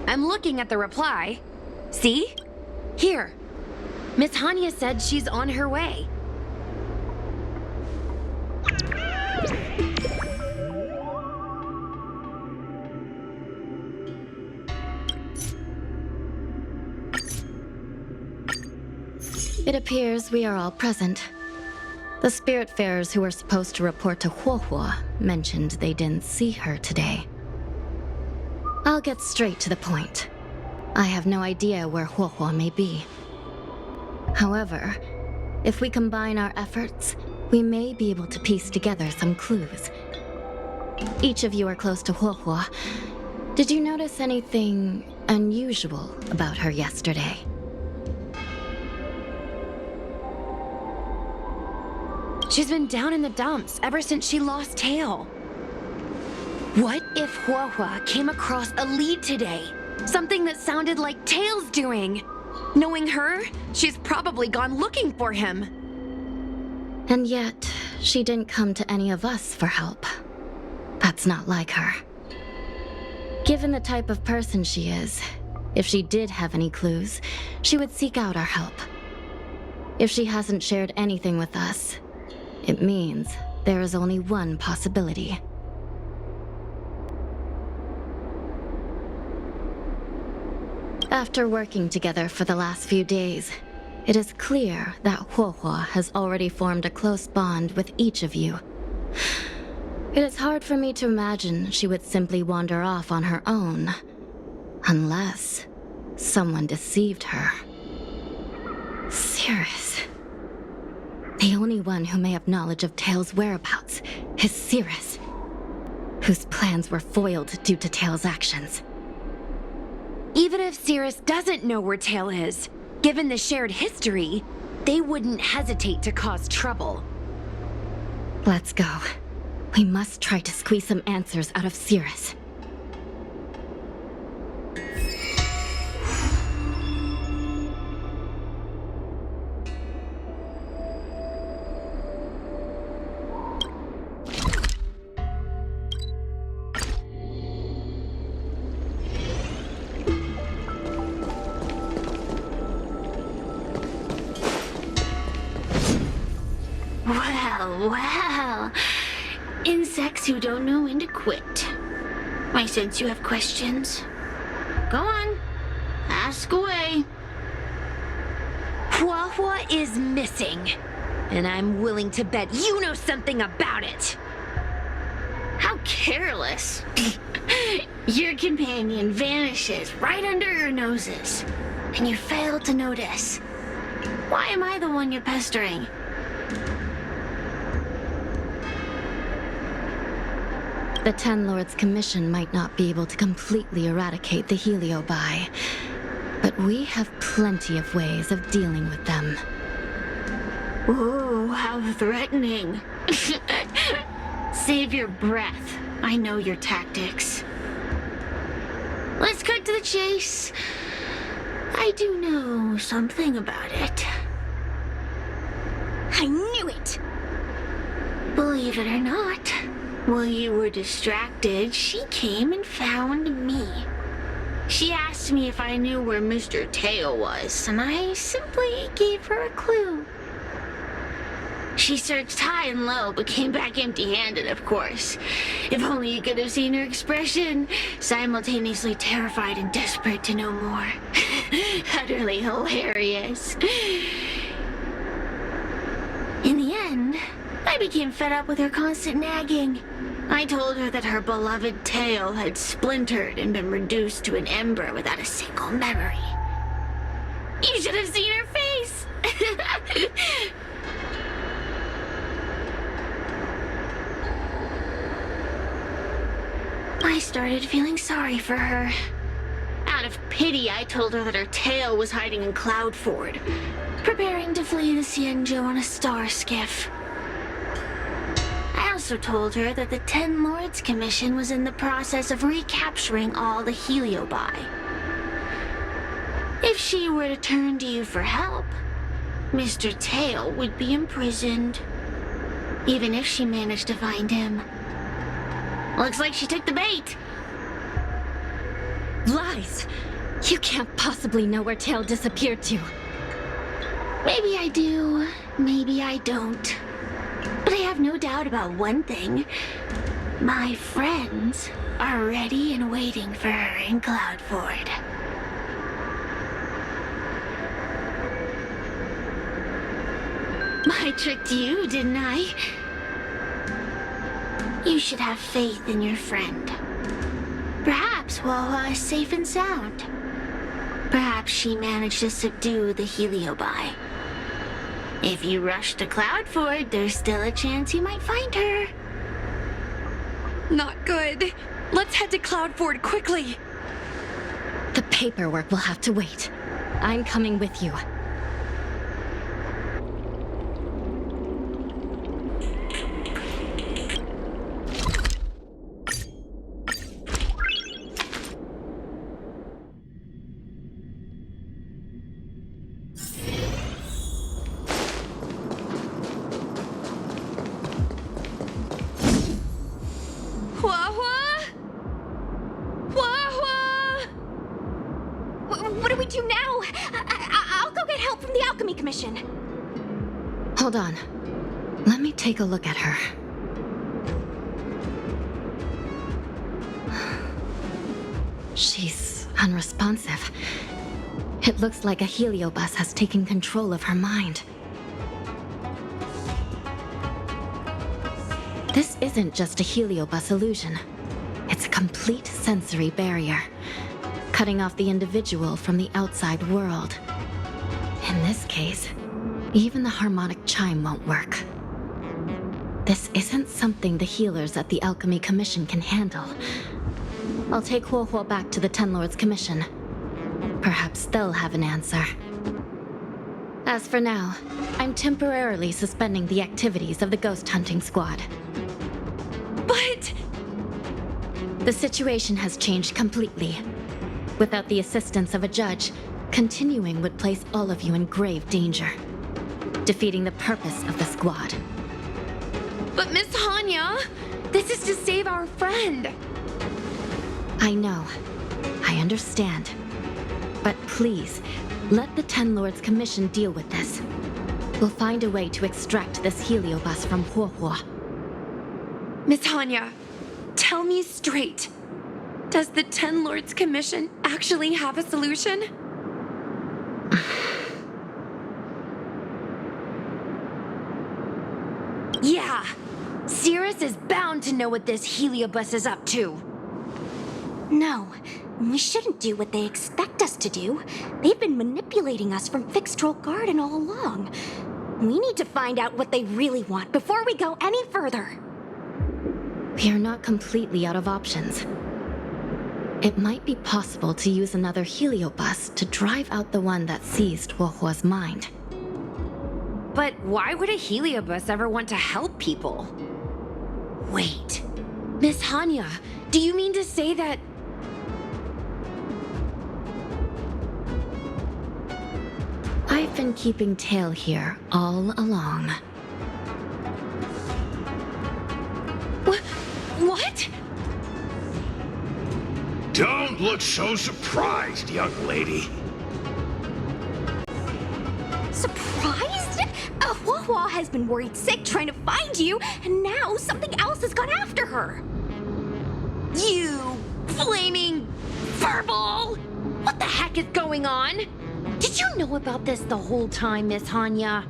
I'm looking at the reply. See? Here. Miss Hanya said she's on her way. It appears we are all present. The Spiritfarers who were supposed to report to Huohuo mentioned they didn't see her today. I'll get straight to the point. I have no idea where Huohuo may be. However, if we combine our efforts, we may be able to piece together some clues. Each of you are close to Huohuo. Did you notice anything unusual about her yesterday? She's been down in the dumps ever since she lost Tail. What if Huohuo came across a lead today? Something that sounded like Tail's doing. Knowing her, she's probably gone looking for him. And yet, she didn't come to any of us for help. That's not like her. Given the type of person she is, if she did have any clues, she would seek out our help. If she hasn't shared anything with us, it means there is only one possibility. After working together for the last few days, it is clear that Huohuo has already formed a close bond with each of you. It is hard for me to imagine she would simply wander off on her own, unless someone deceived her. Cirrus. The only one who may have knowledge of Tail's whereabouts is Cirrus, whose plans were foiled due to Tail's actions. Even if Cirrus doesn't know where Tail is, given the shared history, they wouldn't hesitate to cause trouble. Let's go. We must try to squeeze some answers out of Cirrus. Well. Insects who don't know when to quit. I sense you have questions. Go on. Ask away. Huohuo is missing, and I'm willing to bet you know something about it. How careless. Your companion vanishes right under your noses, and you fail to notice. Why am I the one you're pestering? The Ten Lords' Commission might not be able to completely eradicate the Heliobi, but we have plenty of ways of dealing with them. Ooh, how threatening. Save your breath. I know your tactics. Let's cut to the chase. I do know something about it. I knew it! Believe it or not, while you were distracted, she came and found me. She asked me if I knew where Mr. Tail was, and I simply gave her a clue. She searched high and low, but came back empty-handed, of course. If only you could have seen her expression, simultaneously terrified and desperate to know more. Utterly hilarious. In the end, I became fed up with her constant nagging. I told her that her beloved Tail had splintered and been reduced to an ember without a single memory. You should have seen her face! I started feeling sorry for her. Out of pity, I told her that her tail was hiding in Cloudford, preparing to flee the Xianzhou on a star skiff. I also told her that the Ten Lords Commission was in the process of recapturing all the Heliobi. If she were to turn to you for help, Mr. Tail would be imprisoned, even if she managed to find him. Looks like she took the bait. Lies! You can't possibly know where Tail disappeared to. Maybe I do, maybe I don't. But I have no doubt about one thing. My friends are ready and waiting for her in Cloudford. I tricked you, didn't I? You should have faith in your friend. Perhaps Wawa is safe and sound. Perhaps she managed to subdue the Heliobi. If you rush to Cloudford, there's still a chance you might find her. Not good. Let's head to Cloudford quickly. The paperwork will have to wait. I'm coming with you. What do we do now? I'll go get help from the Alchemy Commission. Hold on. Let me take a look at her. She's unresponsive. It looks like a heliobus has taken control of her mind. This isn't just a heliobus illusion. It's a complete sensory barrier, cutting off the individual from the outside world. In this case, even the harmonic chime won't work. This isn't something the healers at the Alchemy Commission can handle. I'll take Huohuo back to the Ten Lords Commission. Perhaps they'll have an answer. As for now, I'm temporarily suspending the activities of the ghost hunting squad. But... The situation has changed completely. Without the assistance of a judge, continuing would place all of you in grave danger, defeating the purpose of the squad. But Miss Hanya, this is to save our friend. I know. I understand. But please, let the Ten Lords Commission deal with this. We'll find a way to extract this heliobus from Huohuo. Miss Hanya, tell me straight. Does the Ten Lords Commission actually have a solution? Yeah, Cirrus is bound to know what this heliobus is up to. No, we shouldn't do what they expect us to do. They've been manipulating us from Fixed Troll Garden all along. We need to find out what they really want before we go any further. We are not completely out of options. It might be possible to use another heliobus to drive out the one that seized Huohuo's mind. But why would a heliobus ever want to help people? Wait, Miss Hanya, do you mean to say that... I've been keeping Tail here all along. What? Don't look so surprised, young lady. Surprised? Huohuo has been worried sick trying to find you, and now something else has gone after her. You flaming furball! What the heck is going on? Did you know about this the whole time, Miss Hanya?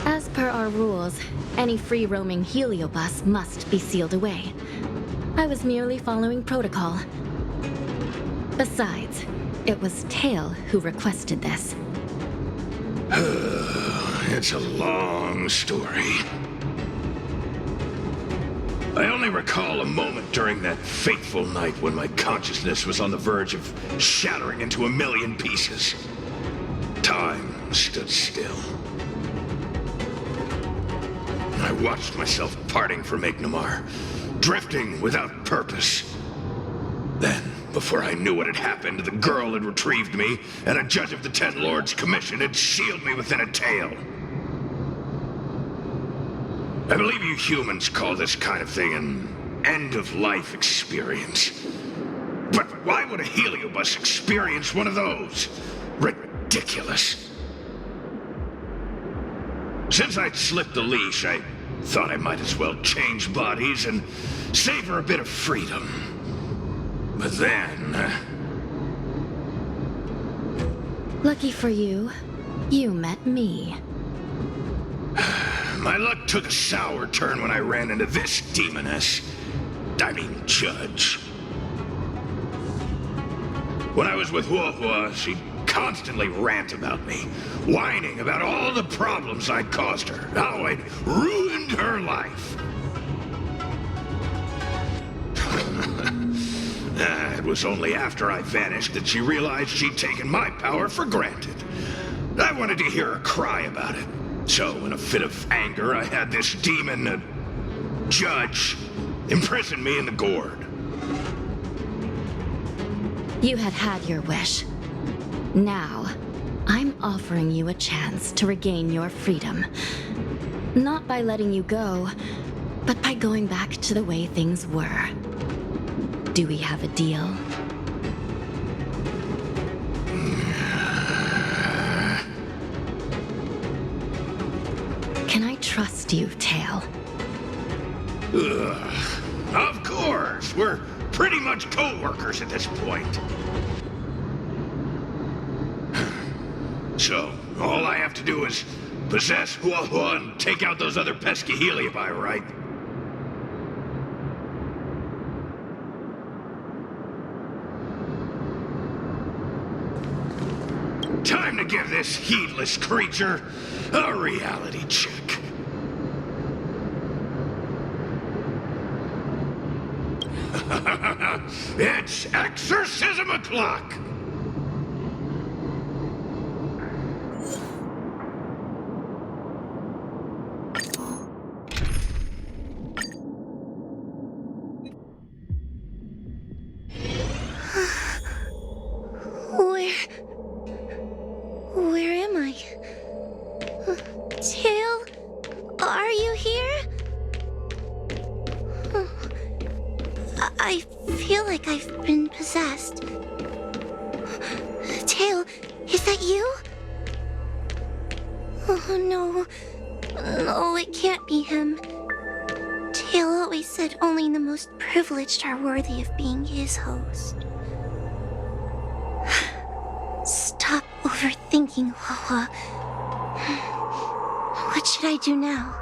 As per our rules, any free-roaming heliobus must be sealed away. I was merely following protocol. Besides, it was Tail who requested this. It's a long story. I only recall a moment during that fateful night when my consciousness was on the verge of shattering into a million pieces. Time stood still. I watched myself parting from Ignomar, drifting without purpose. Then, before I knew what had happened, the girl had retrieved me, and a judge of the Ten Lords Commission had sealed me within a tail. I believe you humans call this kind of thing an end-of-life experience. But why would a heliobus experience one of those? Ridiculous. Since I'd slipped the leash, I thought I might as well change bodies and savor a bit of freedom. But then... Lucky for you, you met me. my luck took a sour turn when I ran into this demoness. I mean, judge. When I was with Huohua, she'd constantly rant about me, whining about all the problems I'd caused her, how I'd ruined her life. It was only after I vanished that she realized she'd taken my power for granted. I wanted to hear her cry about it. So, in a fit of anger, I had this demon, judge, imprison me in the gourd. You had had your wish. Now, I'm offering you a chance to regain your freedom. Not by letting you go, but by going back to the way things were. Do we have a deal? Can I trust you, Tail? Ugh. Of course! We're pretty much co-workers at this point. So, all I have to do is possess Huohua and take out those other pesky heliobi, right? Time to give this heedless creature a reality check. It's exorcism o'clock! Where am I? Tail? Are you here? I feel like I've been possessed. Tail, is that you? Oh no. No, it can't be him. Tail always said only the most privileged are worthy of being his host. Stop overthinking, Wawa. What should I do now?